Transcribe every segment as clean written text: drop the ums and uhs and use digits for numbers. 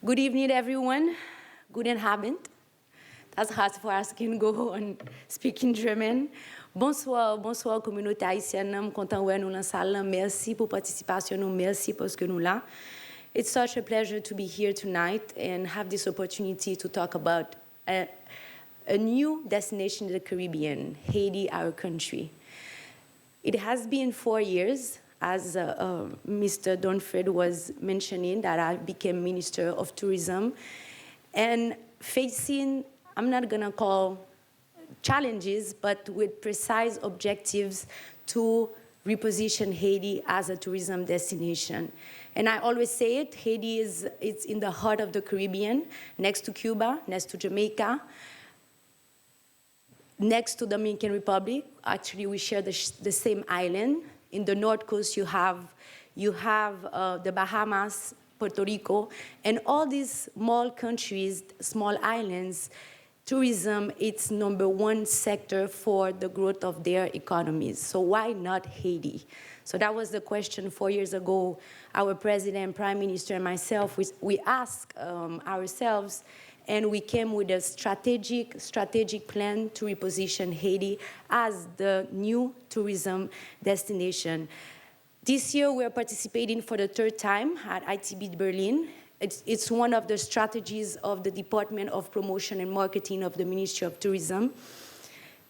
Good evening, everyone. Guten Abend. That's hard for us can go and speak in German. Bonsoir, bonsoir, communauté haïtienne. Je suis content de nous dans la salle. Merci pour la participation. Merci parce que nous là. It's such a pleasure to be here tonight and have this opportunity to talk about a new destination in the Caribbean, Haiti, our country. It has been 4 years, as Mr. Donfred was mentioning, that I became Minister of Tourism. And facing, I'm not gonna call challenges, but with precise objectives to reposition Haiti as a tourism destination. And I always say it, Haiti it's in the heart of the Caribbean, next to Cuba, next to Jamaica, next to Dominican Republic. Actually, we share the same island. In the North Coast, you have the Bahamas, Puerto Rico, and all these small countries, small islands. Tourism, it's #1 sector for the growth of their economies. So why not Haiti? So that was the question 4 years ago. Our president, prime minister, and myself, we asked ourselves, and we came with a strategic plan to reposition Haiti as the new tourism destination. This year, we're participating for the 3rd time at ITB Berlin. It's one of the strategies of the Department of Promotion and Marketing of the Ministry of Tourism.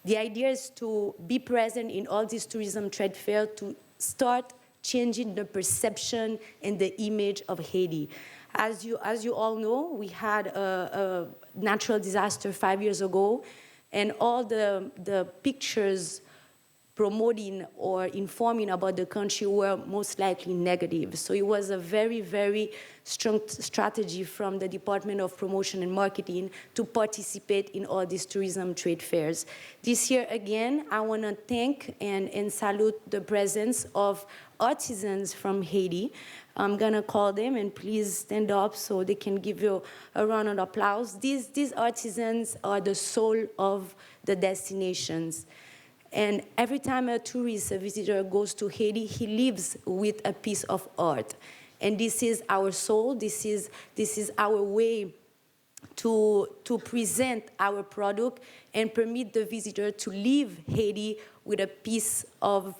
The idea is to be present in all these tourism trade fairs to start changing the perception and the image of Haiti. As you all know, we had a natural disaster 5 years ago, and all the pictures promoting or informing about the country were most likely negative. So it was a very, very strong strategy from the Department of Promotion and Marketing to participate in all these tourism trade fairs. This year, again, I want to thank and salute the presence of artisans from Haiti. I'm going to call them, and please stand up so they can give you a round of applause. These artisans are the soul of the destinations. And every time a tourist, a visitor goes to Haiti, he leaves with a piece of art. And this is our soul, this is our way to present our product and permit the visitor to leave Haiti with a piece of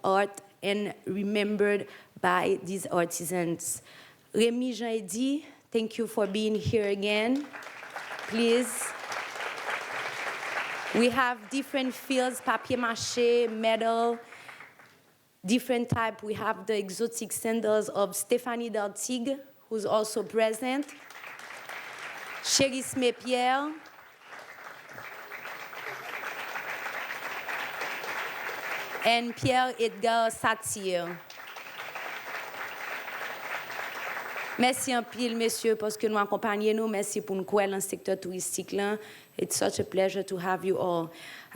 art and remembered by these artisans. Remy Jean-Eddy, thank you for being here again. Please. We have different fields, papier-mâché, metal, different type. We have the exotic sandals of Stéphanie Balmir, who's also present. Chéris Pierre. And Pierre-Edgar Satir. Merci un pile, messieurs, parce que nous accompagnez nous. Merci pour nous dans le secteur touristique là. It's such a pleasure to have you all.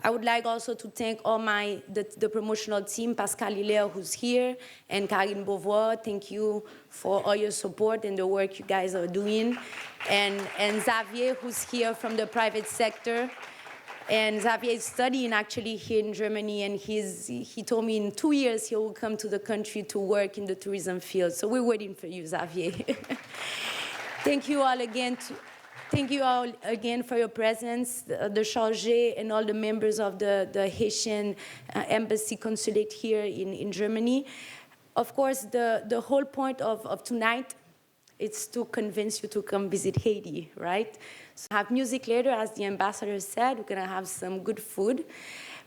I would like also to thank all the promotional team, Pascal Hilaire, who's here, and Karine Beauvoir. Thank you for all your support and the work you guys are doing. And Xavier, who's here from the private sector. And Xavier is studying actually here in Germany, and he told me in 2 years he will come to the country to work in the tourism field. So we're waiting for you, Xavier. Thank you all again. Thank you all again for your presence, the chargé and all the members of the Haitian embassy consulate here in Germany. Of course, the whole point of tonight is to convince you to come visit Haiti, right? So have music later, as the ambassador said. We're gonna have some good food.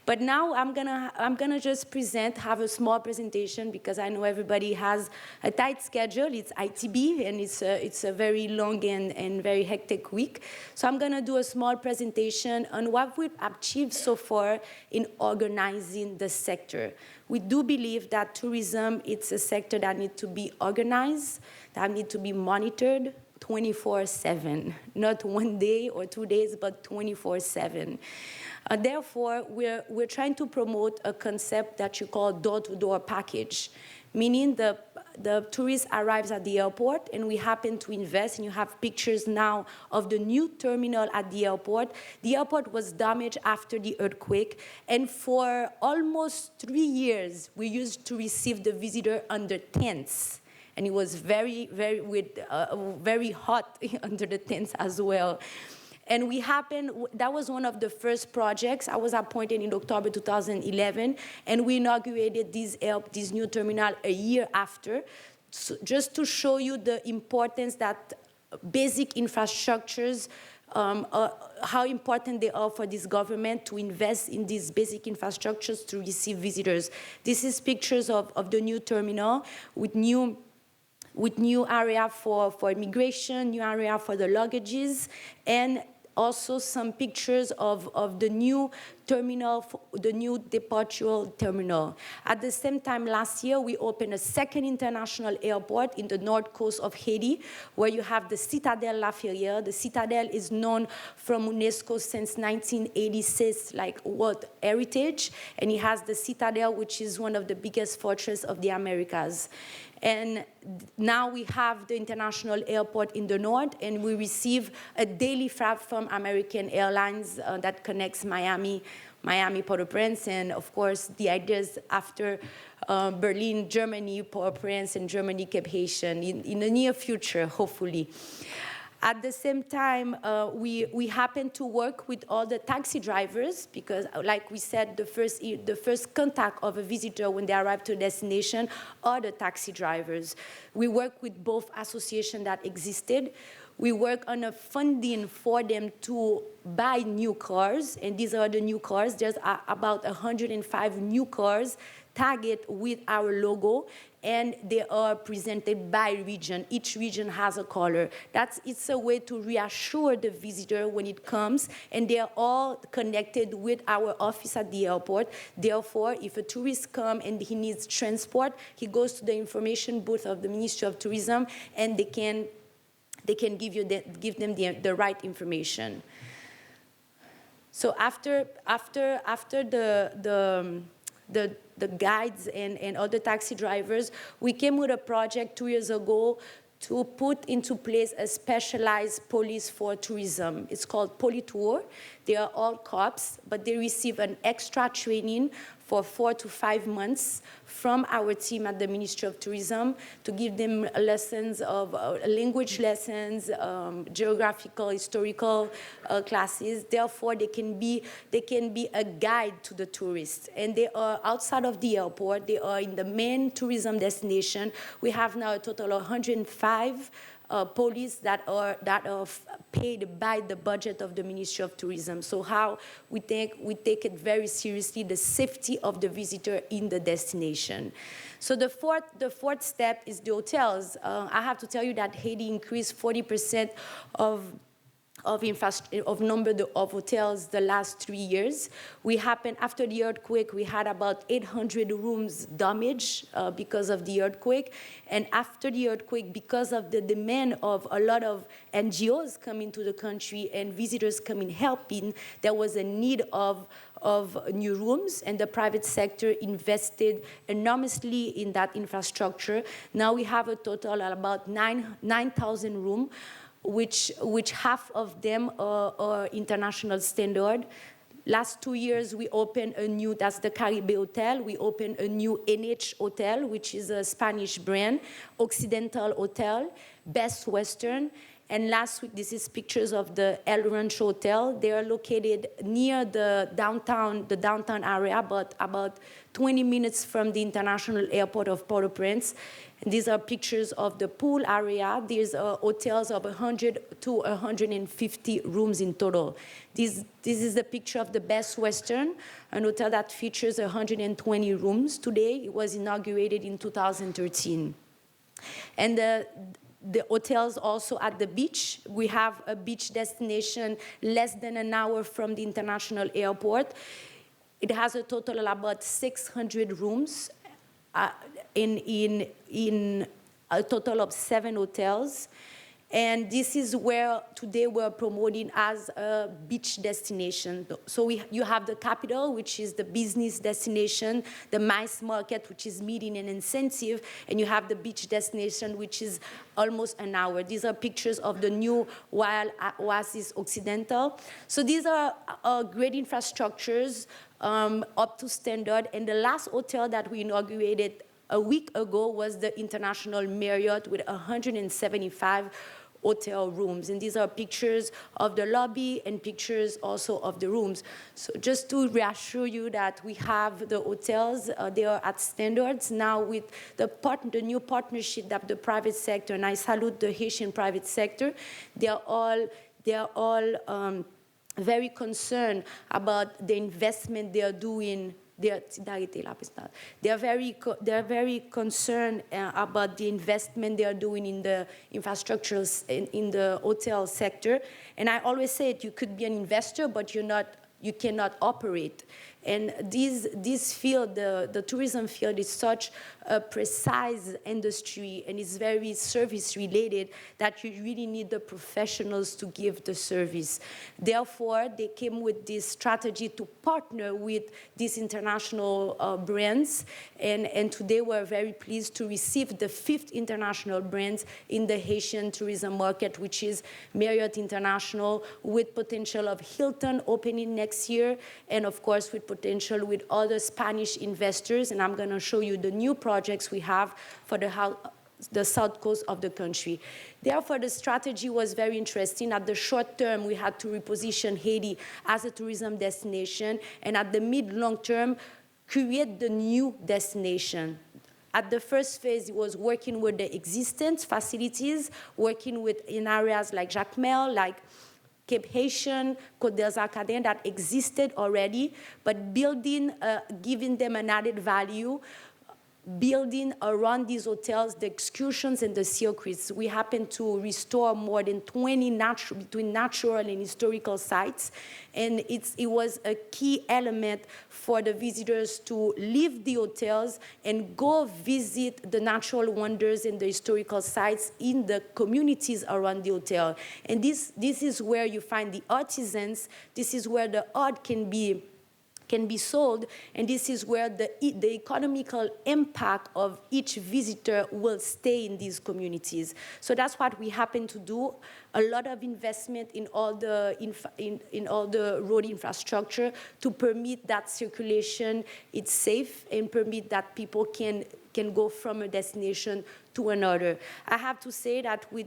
But now I'm gonna just have a small presentation because I know everybody has a tight schedule. It's ITB and it's a very long and very hectic week. So I'm gonna do a small presentation on what we've achieved so far in organizing the sector. We do believe that tourism, it's a sector that needs to be organized, that needs to be monitored 24/7, not 1 day or 2 days, but 24/7. Therefore, we're trying to promote a concept that you call door-to-door package, meaning the tourist arrives at the airport and we happen to invest, and you have pictures now of the new terminal at the airport. The airport was damaged after the earthquake, and for almost 3 years, we used to receive the visitor under tents. And it was very hot under the tents as well. And that was one of the first projects. I was appointed in October 2011, and we inaugurated this new terminal a year after, so just to show you the importance that basic infrastructures, how important they are for this government to invest in these basic infrastructures to receive visitors. This is pictures of the new terminal with new area for immigration, new area for the luggages, and also some pictures of the new terminal, the new departure terminal. At the same time, last year, we opened a second international airport in the north coast of Haiti, where you have the Citadelle La Ferrière. The Citadelle is known from UNESCO since 1986, like World Heritage, and it has the Citadelle, which is one of the biggest fortresses of the Americas. And now we have the international airport in the north, and we receive a daily flight from American Airlines that connects Miami, Port-au-Prince, and of course the ideas after Berlin, Germany, Port-au-Prince, and Germany, Cape Haitian in the near future, hopefully. At the same time, we happen to work with all the taxi drivers because, like we said, the first contact of a visitor when they arrive to a destination are the taxi drivers. We work with both associations that existed. We work on a funding for them to buy new cars, and these are the new cars. There's about 105 new cars tagged with our logo, and they are presented by region. Each region has a color. It's a way to reassure the visitor when it comes, and they are all connected with our office at the airport. Therefore, if a tourist comes and he needs transport, he goes to the information booth of the Ministry of Tourism, and they can give them the right information. So after the guides and other taxi drivers, we came with a project 2 years ago to put into place a specialized police for tourism. It's called Politour. They are all cops, but they receive an extra training for 4 to 5 months from our team at the Ministry of Tourism to give them lessons of language lessons, geographical, historical classes. Therefore, they can be a guide to the tourists. And they are outside of the airport. They are in the main tourism destination. We have now a total of 105 police that are paid by the budget of the Ministry of Tourism. So how we take it very seriously, the safety of the visitor in the destination. So the fourth step is the hotels. I have to tell you that Haiti increased 40% of number of hotels the last 3 years. After the earthquake, we had about 800 rooms damaged because of the earthquake. And after the earthquake, because of the demand of a lot of NGOs coming to the country and visitors coming helping, there was a need of new rooms, and the private sector invested enormously in that infrastructure. Now we have a total of about 9,000 rooms, which half of them are international standard. Last 2 years, we opened that's the Caribe Hotel. We opened a new NH Hotel, which is a Spanish brand, Occidental Hotel, Best Western. And last week, this is pictures of the El Rancho Hotel. They are located near the downtown area, but about 20 minutes from the international airport of Port-au-Prince. And these are pictures of the pool area. These are hotels of 100 to 150 rooms in total. This is the picture of the Best Western, an hotel that features 120 rooms today. It was inaugurated in 2013. And the hotels also at the beach. We have a beach destination less than an hour from the international airport. It has a total of about 600 rooms in a total of 7 hotels. And this is where today we're promoting as a beach destination. So you have the capital, which is the business destination, the MICE market, which is meeting and incentive, and you have the beach destination, which is almost an hour. These are pictures of the new Wild Oasis Occidental. So these are great infrastructures up to standard. And the last hotel that we inaugurated a week ago was the International Marriott with 175 hotel rooms. And these are pictures of the lobby and pictures also of the rooms. So just to reassure you that we have the hotels, they are at standards now with the new partnership that the private sector, and I salute the Haitian private sector, they are all very concerned about the investment they are doing. They are very concerned about the investment they are doing in the infrastructure, in the hotel sector. And I always say it, you could be an investor, but you cannot operate. And this field, the tourism field, is such a precise industry and it's very service related that you really need the professionals to give the service. Therefore, they came with this strategy to partner with these international brands. And today we're very pleased to receive the 5th international brand in the Haitian tourism market, which is Marriott International, with potential of Hilton opening next year, and of course with potential with other Spanish investors. And I'm going to show you the new projects we have for the south coast of the country. Therefore, the strategy was very interesting. At the short term, we had to reposition Haiti as a tourism destination, and at the mid-long term, create the new destination. At the first phase, it was working with the existing facilities, working with in areas like Jacmel, like Cape Haitian, Côte des Arcadiens that existed already, but building, giving them an added value, building around these hotels the excursions and the circuits. We happen to restore more than 20 between natural and historical sites, and it was a key element for the visitors to leave the hotels and go visit the natural wonders and the historical sites in the communities around the hotel. And this is where you find the artisans, this is where the art can be sold, and this is where the economical impact of each visitor will stay in these communities. So that's what we happen to do. A lot of investment in all the in all the road infrastructure to permit that circulation, it's safe, and permit that people can go from a destination to another. I have to say that with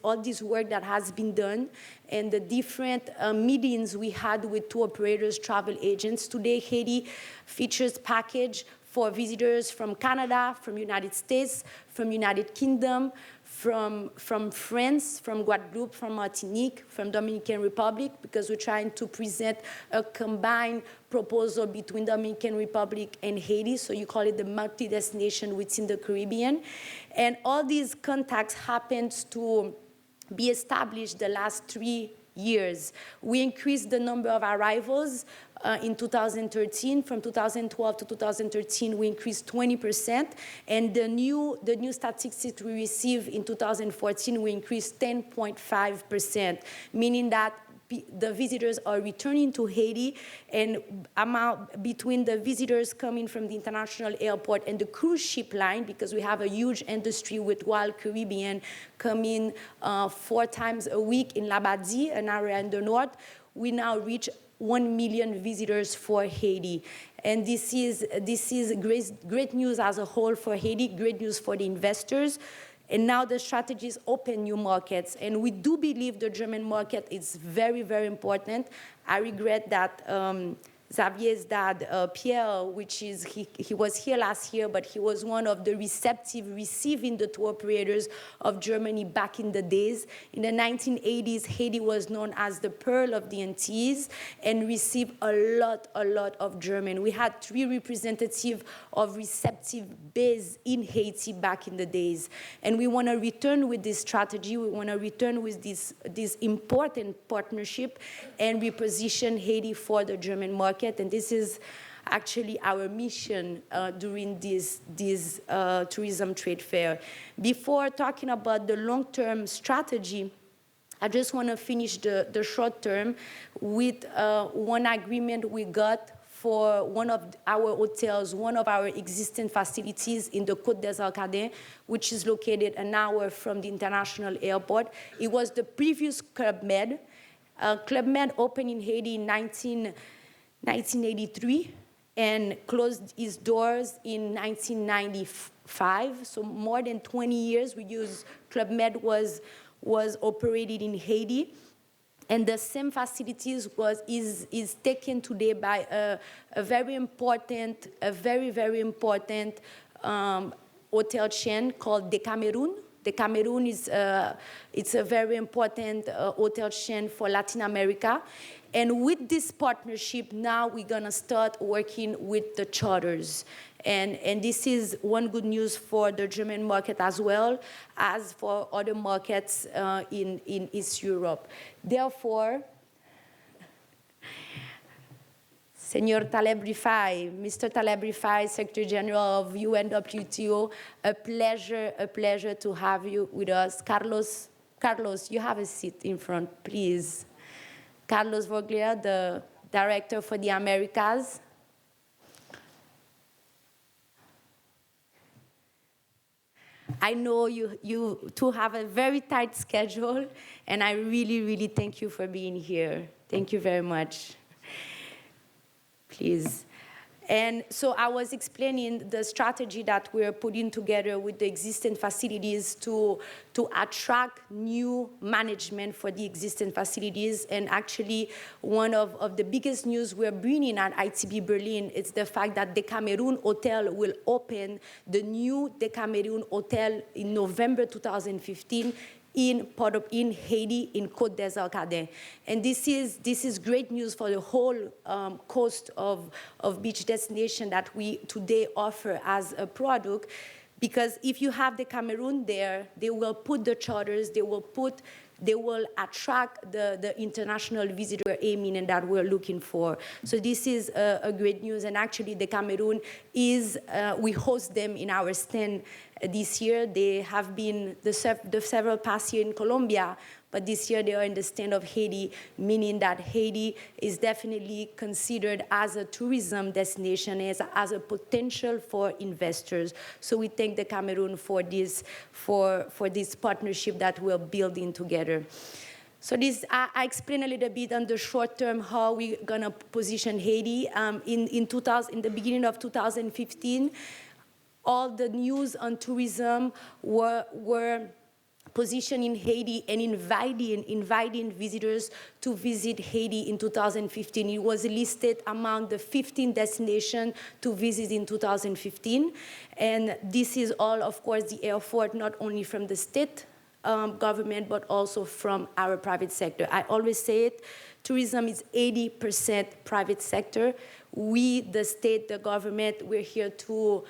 all this work that has been done and the different meetings we had with tour operators, travel agents, today Haiti features package for visitors from Canada, from United States, from United Kingdom, from France, from Guadeloupe, from Martinique, from Dominican Republic, because we're trying to present a combined proposal between Dominican Republic and Haiti, so you call it the multi-destination within the Caribbean. And all these contacts happened to be established the last 3 years. We increased the number of arrivals in 2013. From 2012 to 2013, we increased 20%. And the new statistics we received in 2014, we increased 10.5%, meaning that the visitors are returning to Haiti, and between the visitors coming from the international airport and the cruise ship line, because we have a huge industry with Wild Caribbean coming 4 times a week in Labadie, an area in the north, we now reach 1 million visitors for Haiti. And this is great news as a whole for Haiti, great news for the investors. And now the strategies open new markets. And we do believe the German market is very, very important. I regret that Xavier's dad, Pierre, he was here last year, but he was one of the receiving the tour operators of Germany back in the days. In the 1980s, Haiti was known as the Pearl of the Antilles and received a lot of German. We had 3 representatives of receptive base in Haiti back in the days. And we want to return with this strategy. We want to return with this important partnership and reposition Haiti for the German market. And this is actually our mission during this tourism trade fair. Before talking about the long-term strategy, I just want to finish the short term with one agreement we got for one of our hotels, one of our existing facilities in the Côte des Arcadiens, which is located an hour from the international airport. It was the previous Club Med. Club Med opened in Haiti in 1983 and closed its doors in 1994. 1995, so more than 20 years. Club Med was operated in Haiti. And the same facilities is taken today by a very, very important hotel chain called Decameron. Decameron is it's a very important hotel chain for Latin America. And with this partnership, now we're gonna start working with the charters. And this is one good news for the German market as well as for other markets in East Europe. Therefore, Senor Taleb Rifai, Mr. Taleb Rifai, Secretary General of UNWTO, a pleasure to have you with us. Carlos, you have a seat in front, please. Carlos Voglia, the Director for the Americas. I know you two have a very tight schedule, and I really thank you for being here. Thank you very much. Please. And so I was explaining the strategy that we're putting together with the existing facilities to attract new management for the existing facilities. And actually, one of the biggest news we're bringing at ITB Berlin is the fact that Decameron Hotel will open the new Decameron Hotel in November 2015 in Haiti, in Côte des Arcades. And this is great news for the whole coast of beach destination that we today offer as a product, because if you have the Cameroon there, they will put the charters, they will attract the international visitor we're aiming and that we're looking for. So this is a great news, and actually the Cameroon is, we host them in our stand this year. They have been the several past year in Colombia, but this year they are in the stand of Haiti, meaning that Haiti is definitely considered as a tourism destination, as a potential for investors. So we thank the Cameroon for this partnership that we're building together. So I explained a little bit on the short term how we're gonna position Haiti. In the beginning of 2015, all the news on tourism were positioning Haiti and inviting visitors to visit Haiti in 2015. It was listed among the 15 destinations to visit in 2015. And this is all, of course, the effort not only from the state government, but also from our private sector. I always say it, tourism is 80% private sector. We, the state, the government, we're here to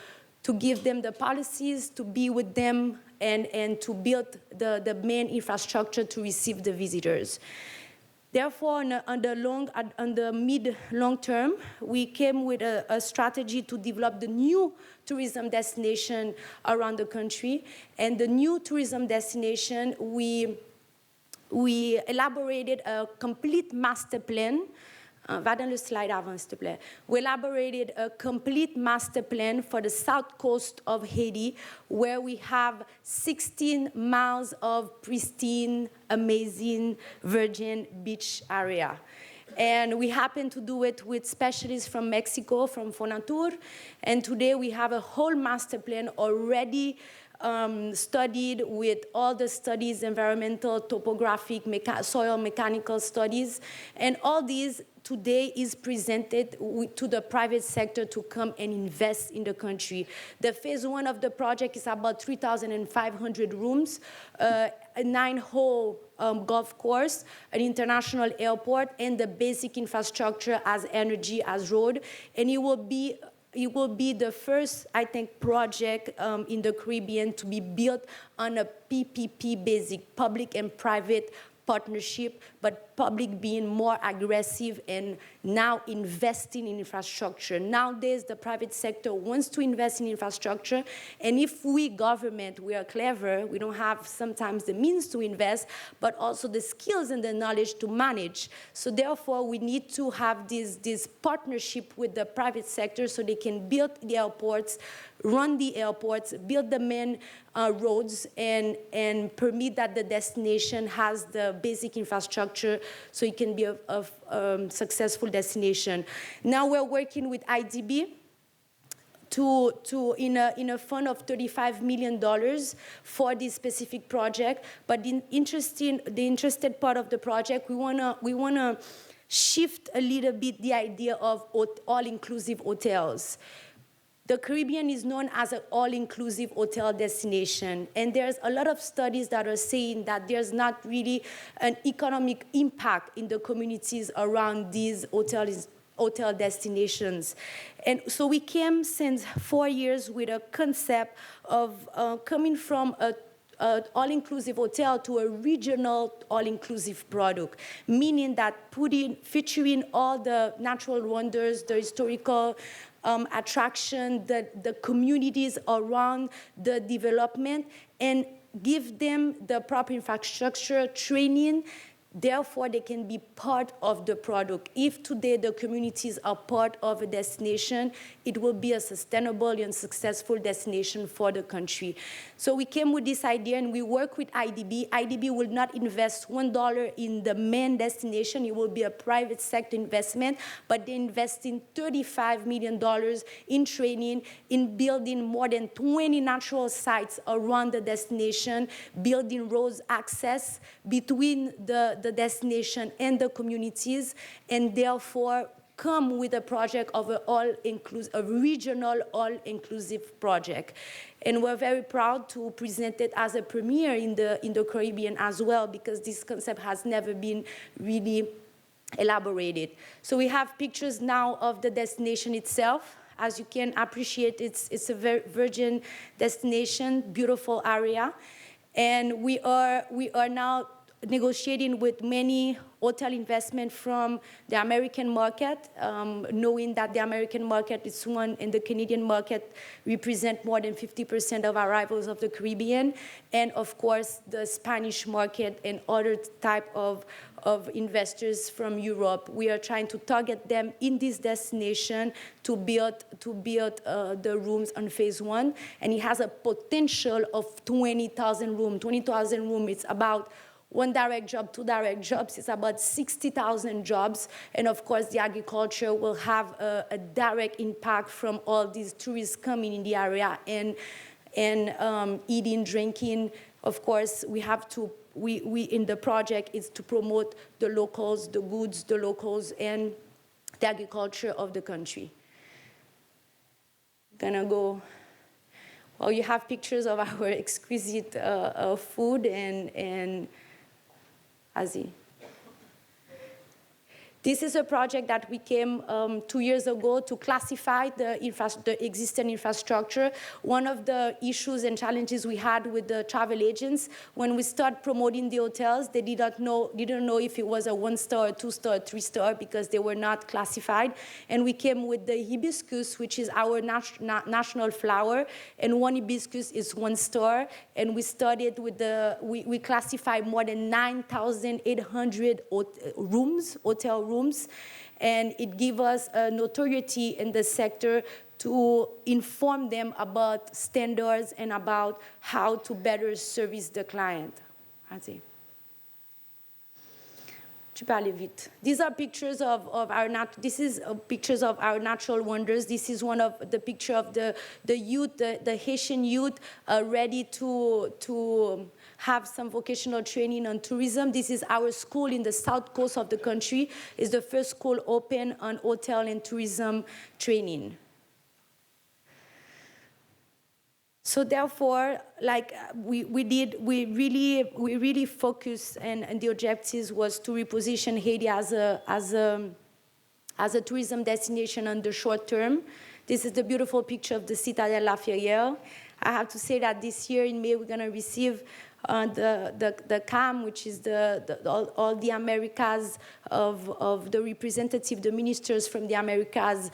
give them the policies, to be with them, and to build the main infrastructure to receive the visitors. Therefore, on the mid-long term, we came with a strategy to develop the new tourism destination around the country. And the new tourism destination, we elaborated a complete master plan. Va dans le slide avant, s'il te plaît. We elaborated a complete master plan for the south coast of Haiti, where we have 16 miles of pristine, amazing, virgin beach area. And we happen to do it with specialists from Mexico, from Fonatur. And today we have a whole master plan already studied with all the studies, environmental, topographic, soil mechanical studies. And all these today is presented to the private sector to come and invest in the country. The phase one of the project is about 3,500 rooms, a 9-hole golf course, an international airport, and the basic infrastructure as energy, as road. And it will be the first, I think, project in the Caribbean to be built on a PPP basic, public and private partnership, but public being more aggressive and now investing in infrastructure. Nowadays, the private sector wants to invest in infrastructure, and if we government, we are clever, we don't have sometimes the means to invest, but also the skills and the knowledge to manage. So therefore, we need to have this partnership with the private sector so they can build the airports, run the airports, build the main roads, and permit that the destination has the basic infrastructure so it can be a successful destination. Now we're working with IDB in a fund of $35 million for this specific project. But the interested part of the project, we wanna shift a little bit the idea of all-inclusive hotels. The Caribbean is known as an all-inclusive hotel destination, and there's a lot of studies that are saying that there's not really an economic impact in the communities around these hotel destinations. And so we came since 4 years with a concept of coming from an all-inclusive hotel to a regional all-inclusive product, meaning that featuring all the natural wonders, the historical attraction, the communities around the development, and give them the proper infrastructure, training, therefore they can be part of the product. If today the communities are part of a destination, it will be a sustainable and successful destination for the country. So we came with this idea and we work with IDB. IDB will not invest $1 in the main destination. It will be a private sector investment, but they invest in $35 million in training, in building more than 20 natural sites around the destination, building roads access between the destination and the communities, and therefore come with a project of a regional all-inclusive project. And we're very proud to present it as a premiere in the Caribbean as well, because this concept has never been really elaborated. So we have pictures now of the destination itself. As you can appreciate, it's a very virgin destination, beautiful area. And we are now negotiating with many hotel investment from the American market, knowing that the American market is one and the Canadian market represent more than 50% of arrivals of the Caribbean, and of course the Spanish market and other type of investors from Europe. We are trying to target them in this destination to build the rooms on phase 1, and it has a potential of 20,000 rooms. 20,000 rooms, it's about 1 direct job, 2 direct jobs, it's about 60,000 jobs. And of course, the agriculture will have a direct impact from all these tourists coming in the area and eating, drinking. Of course, we have to, we in the project is to promote the locals, the goods, the locals, and the agriculture of the country. Gonna go, well, you have pictures of our exquisite food and Azi. This is a project that we came 2 years ago to classify the existing infrastructure. One of the issues and challenges we had with the travel agents, when we start promoting the hotels, they didn't know if it was a 1-star, 2-star, 3-star, because they were not classified. And we came with the hibiscus, which is our national flower, and one hibiscus is 1 star. And we started with we classified more than 9,800 rooms, hotel rooms, and it gives us a notoriety in the sector to inform them about standards and about how to better service the client. Vas-y. Tu peux aller vite. These are pictures of our pictures of our natural wonders. This is one of the picture of the youth, the Haitian youth, ready to have some vocational training on tourism. This is our school in the south coast of the country. It's the first school open on hotel and tourism training. So therefore, like we really focused, and the objectives was to reposition Haiti as a tourism destination on the short term. This is the beautiful picture of the Citadelle La Ferrière. I have to say that this year in May we're going to receive the CAM, which is all the Americas of the representative, the ministers from the Americas,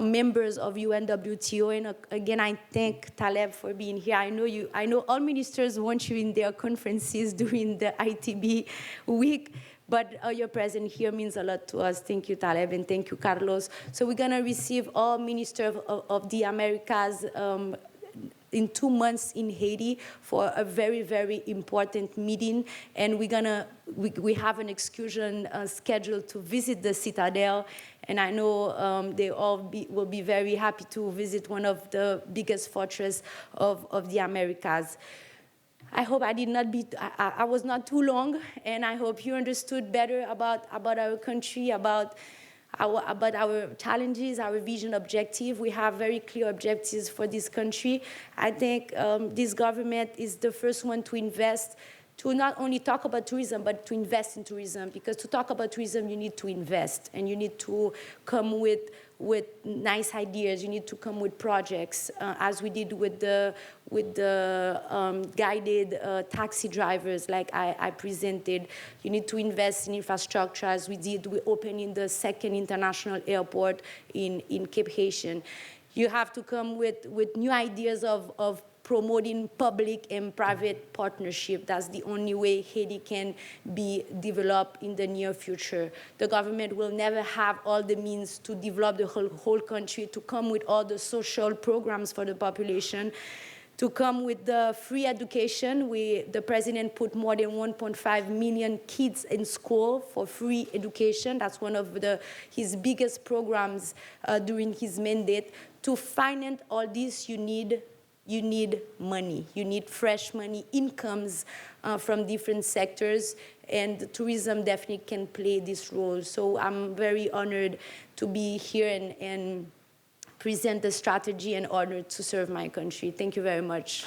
members of UNWTO. And again, I thank Taleb for being here. I know all ministers want you in their conferences during the ITB week, but your presence here means a lot to us. Thank you, Taleb, and thank you, Carlos. So we're going to receive all ministers of the Americas in 2 months in Haiti for a very, very important meeting. And we have an excursion scheduled to visit the Citadelle. And I know they all will be very happy to visit one of the biggest fortresses of the Americas. I hope I did not be, I was not too long, and I hope you understood better about our country, about our challenges, our vision objective. We have very clear objectives for this country. I think this government is the first one to invest, to not only talk about tourism, but to invest in tourism. Because to talk about tourism, you need to invest, and you need to come with nice ideas. You need to come with projects, as we did with the guided taxi drivers, like I presented. You need to invest in infrastructure, as we did. We opening the second international airport in Cape Haitian. You have to come with new ideas of promoting public and private partnership. That's the only way Haiti can be developed in the near future. The government will never have all the means to develop the whole country, to come with all the social programs for the population, to come with the free education. The president put more than 1.5 million kids in school for free education. That's one of his biggest programs during his mandate. To finance all this, you need money. You need fresh money, incomes from different sectors, and tourism definitely can play this role. So I'm very honored to be here and present the strategy, and honored to serve my country. Thank you very much.